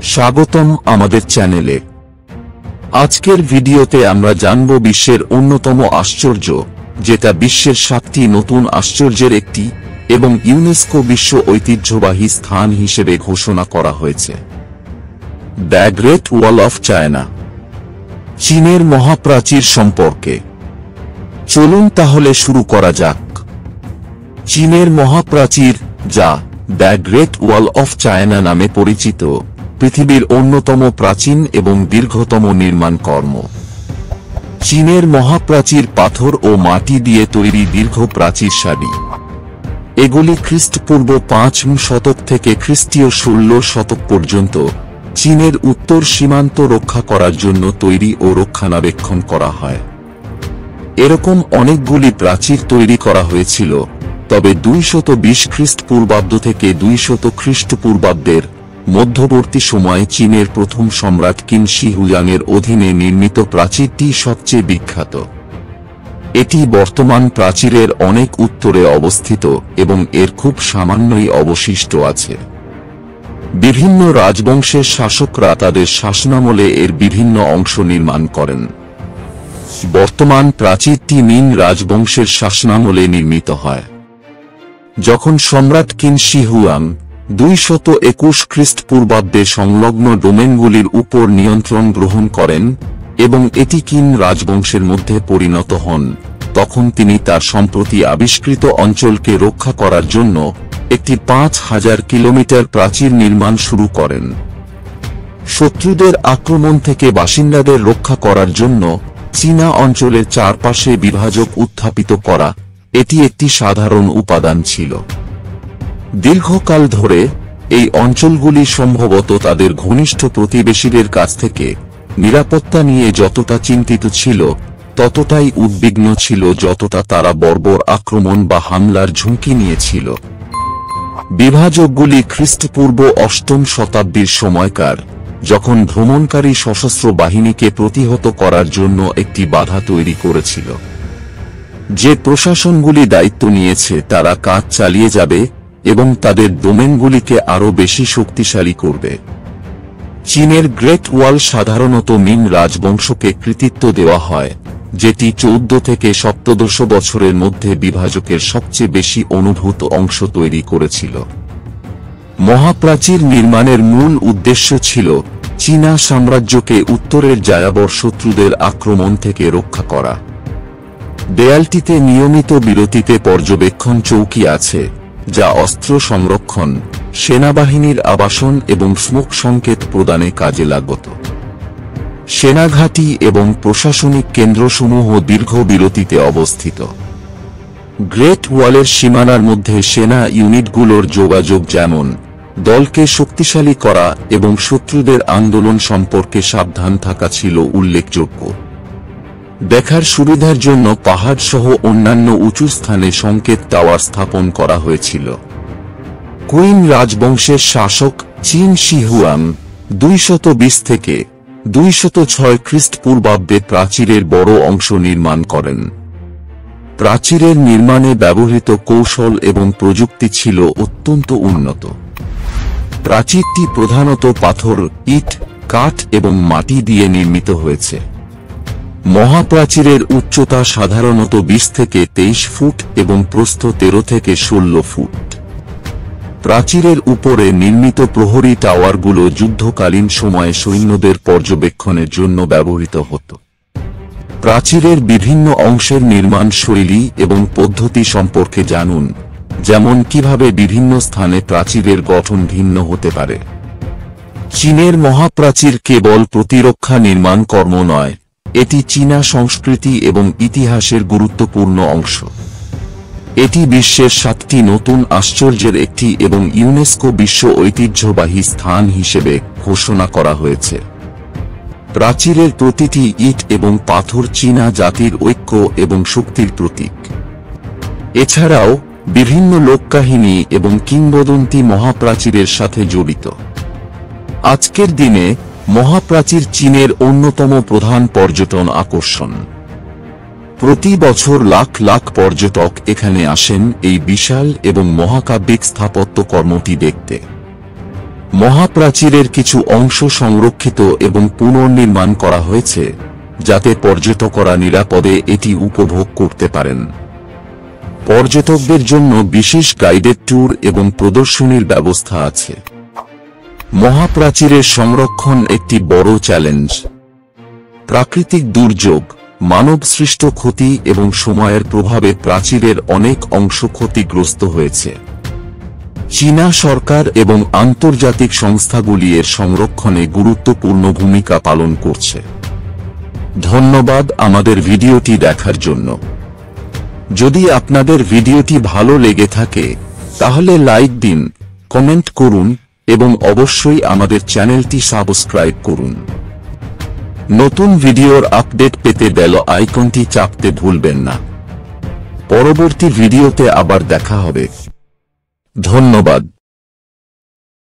স্বাগতম আমাদের চ্যানেলে। আজকের ভিডিওতে আমরা জানব বিশ্বের অন্যতম আশ্চর্য, যেটা বিশ্বের 7টি নতুন আশ্চর্যের একটি এবং ইউনেস্কো বিশ্ব ঐতিহ্যবাহী স্থান হিসেবে ঘোষণা করা হয়েছে। The great wall of China, চীনের মহাপ্রাচীর সম্পর্কে। চলুন তাহলে শুরু করা যাক। চীনের মহাপ্রাচীর, যা the great wall of China নামে পরিচিত, পৃথিবীর অন্যতম প্রাচীন এবং দীর্ঘতম নির্মাণ কর্ম। চীনের মহাপ্রাচীর পাথর ও মাটি দিয়ে তৈরি দীর্ঘ প্রাচীর সারি। এগুলি খ্রিস্টপূর্ব 5ম শতক থেকে খ্রিস্টীয় 16 শতক পর্যন্ত চীনের উত্তর সীমান্ত রক্ষা করার জন্য তৈরি ও রক্ষণাবেক্ষণ করা হয়। এরকম অনেকগুলি প্রাচীর তৈরি করা হয়েছিল, তবে 220 খ্রিস্টপূর্বাব্দ থেকে 200 খ্রিস্টপূর্বাব্দের মধ্যবর্তী সময়ে চীনের প্রথম সম্রাট কিন শি হুয়াংয়ের অধীনে নির্মিত প্রাচীরটি সবচেয়ে বিখ্যাত। এটি বর্তমান প্রাচীরের অনেক উত্তরে অবস্থিত এবং এর খুব সামান্যই অবশিষ্ট আছে। বিভিন্ন রাজবংশের শাসকরা তাদের শাসনামলে এর বিভিন্ন অংশ নির্মাণ করেন। বর্তমান প্রাচীরটি মিং রাজবংশের শাসনামলে নির্মিত হয়। যখন সম্রাট কিন শি হুয়াং 221 খ্রিস্টপূর্বাব্দে সংলগ্ন ডোমেনগুলির উপর নিয়ন্ত্রণ গ্রহণ করেন এবং এটি কিন রাজবংশের মধ্যে পরিণত হন, তখন তিনি তার সম্প্রতি আবিষ্কৃত অঞ্চলকে রক্ষা করার জন্য একটি 5000 কিলোমিটার প্রাচীর নির্মাণ শুরু করেন। শত্রুদের আক্রমণ থেকে বাসিন্দাদের রক্ষা করার জন্য চীনা অঞ্চলের চারপাশে বিভাজক উত্থাপিত করা এটি একটি সাধারণ উপাদান ছিল। দীর্ঘকাল ধরে এই অঞ্চলগুলি সম্ভবত তাদের ঘনিষ্ঠ প্রতিবেশীদের কাছ থেকে নিরাপত্তা নিয়ে যতটা চিন্তিত ছিল, ততটাই উদ্বিগ্ন ছিল যতটা তারা বর্বর আক্রমণ বা হামলার ঝুঁকি নিয়েছিল। বিভাজকগুলি খ্রিস্টপূর্ব 8ম শতাব্দীর সময়কার, যখন ভ্রমণকারী সশস্ত্র বাহিনীকে প্রতিহত করার জন্য একটি বাধা তৈরি করেছিল। যে প্রশাসনগুলি দায়িত্ব নিয়েছে তারা কাজ চালিয়ে যাবে এবং তাদের ডোমেনগুলিকে আরও বেশি শক্তিশালী করবে। চীনের গ্রেট ওয়াল সাধারণত মিং রাজবংশকে কৃতিত্ব দেওয়া হয়, যেটি 14 থেকে 17 বছরের মধ্যে বিভাজকের সবচেয়ে বেশি অনুভূত অংশ তৈরি করেছিল। মহাপ্রাচীর নির্মাণের মূল উদ্দেশ্য ছিল চীনা সাম্রাজ্যকে উত্তরের যাযাবর শত্রুদের আক্রমণ থেকে রক্ষা করা। দেয়ালটিতে নিয়মিত বিরতিতে পর্যবেক্ষণ চৌকি আছে, যা অস্ত্র সংরক্ষণ, সেনাবাহিনীর আবাসন এবং স্মোক সংকেত প্রদানে কাজে লাগত। সেনাঘাঁটি এবং প্রশাসনিক কেন্দ্রসমূহ দীর্ঘ বিরতিতে অবস্থিত। গ্রেট ওয়ালের সীমানার মধ্যে সেনা ইউনিটগুলোর যোগাযোগ, যেমন দলকে শক্তিশালী করা এবং শত্রুদের আন্দোলন সম্পর্কে সাবধান থাকা, ছিল উল্লেখযোগ্য। দেখার সুবিধার জন্য পাহাড় সহ অন্যান্য উঁচু স্থানে সংকেত টাওয়ার স্থাপন করা হয়েছিল। কুইন রাজবংশের শাসক চিন শি হুয়াং 220 থেকে 206 খ্রিস্টপূর্বাব্দে প্রাচীরের বড় অংশ নির্মাণ করেন। প্রাচীরের নির্মাণে ব্যবহৃত কৌশল এবং প্রযুক্তি ছিল অত্যন্ত উন্নত। প্রাচীরটি প্রধানত পাথর, ইট, কাঠ এবং মাটি দিয়ে নির্মিত হয়েছে। মহাপ্রাচীরের উচ্চতা সাধারণত 20 থেকে 23 ফুট এবং প্রস্থ 13 থেকে 16 ফুট। প্রাচীরের উপরে নির্মিত প্রহরী টাওয়ারগুলো যুদ্ধকালীন সময়ে সৈন্যদের পর্যবেক্ষণের জন্য ব্যবহৃত হতো। প্রাচীরের বিভিন্ন অংশের নির্মাণ শৈলী এবং পদ্ধতি সম্পর্কে জানুন, যেমন কিভাবে বিভিন্ন স্থানে প্রাচীরের গঠন ভিন্ন হতে পারে। চীনের মহাপ্রাচীর কেবল প্রতিরক্ষা নির্মাণ কর্ম নয়, এটি চীনা সংস্কৃতি এবং ইতিহাসের গুরুত্বপূর্ণ অংশ। এটি বিশ্বের 7টি নতুন আশ্চর্যের একটি এবং ইউনেস্কো বিশ্ব ঐতিহ্যবাহী স্থান হিসেবে ঘোষণা করা হয়েছে। প্রাচীরের প্রতিটি ইট এবং পাথর চীনা জাতির ঐক্য এবং শক্তির প্রতীক। এছাড়াও বিভিন্ন লোককাহিনী এবং কিংবদন্তি মহাপ্রাচীরের সাথে জড়িত। আজকের দিনে মহাপ্রাচীর চীনের অন্যতম প্রধান পর্যটন আকর্ষণ। প্রতি বছর লাখ লাখ পর্যটক এখানে আসেন এই বিশাল এবং মহাকাব্যিক স্থাপত্য কর্মটি দেখতে। মহাপ্রাচীরের কিছু অংশ সংরক্ষিত এবং পুনর্নির্মাণ করা হয়েছে, যাতে পর্যটকরা নিরাপদে এটি উপভোগ করতে পারেন। পর্যটকদের জন্য বিশেষ গাইডেড ট্যুর এবং প্রদর্শনীর ব্যবস্থা আছে। মহাপ্রাচীরের সংরক্ষণ একটি বড় চ্যালেঞ্জ। প্রাকৃতিক দুর্যোগ, মানবসৃষ্ট ক্ষতি এবং সময়ের প্রভাবে প্রাচীরের অনেক অংশ ক্ষতিগ্রস্ত হয়েছে। চীনা সরকার এবং আন্তর্জাতিক সংস্থাগুলি এর সংরক্ষণে গুরুত্বপূর্ণ ভূমিকা পালন করছে। ধন্যবাদ আমাদের ভিডিওটি দেখার জন্য। যদি আপনাদের ভিডিওটি ভালো লেগে থাকে তাহলে লাইক দিন, কমেন্ট করুন এবং অবশ্যই আমাদের চ্যানেলটি সাবস্ক্রাইব করুন। নতুন ভিডিওর আপডেট পেতে বেল আইকনটি চাপতে ভুলবেন না। পরবর্তী ভিডিওতে আবার দেখা হবে। ধন্যবাদ।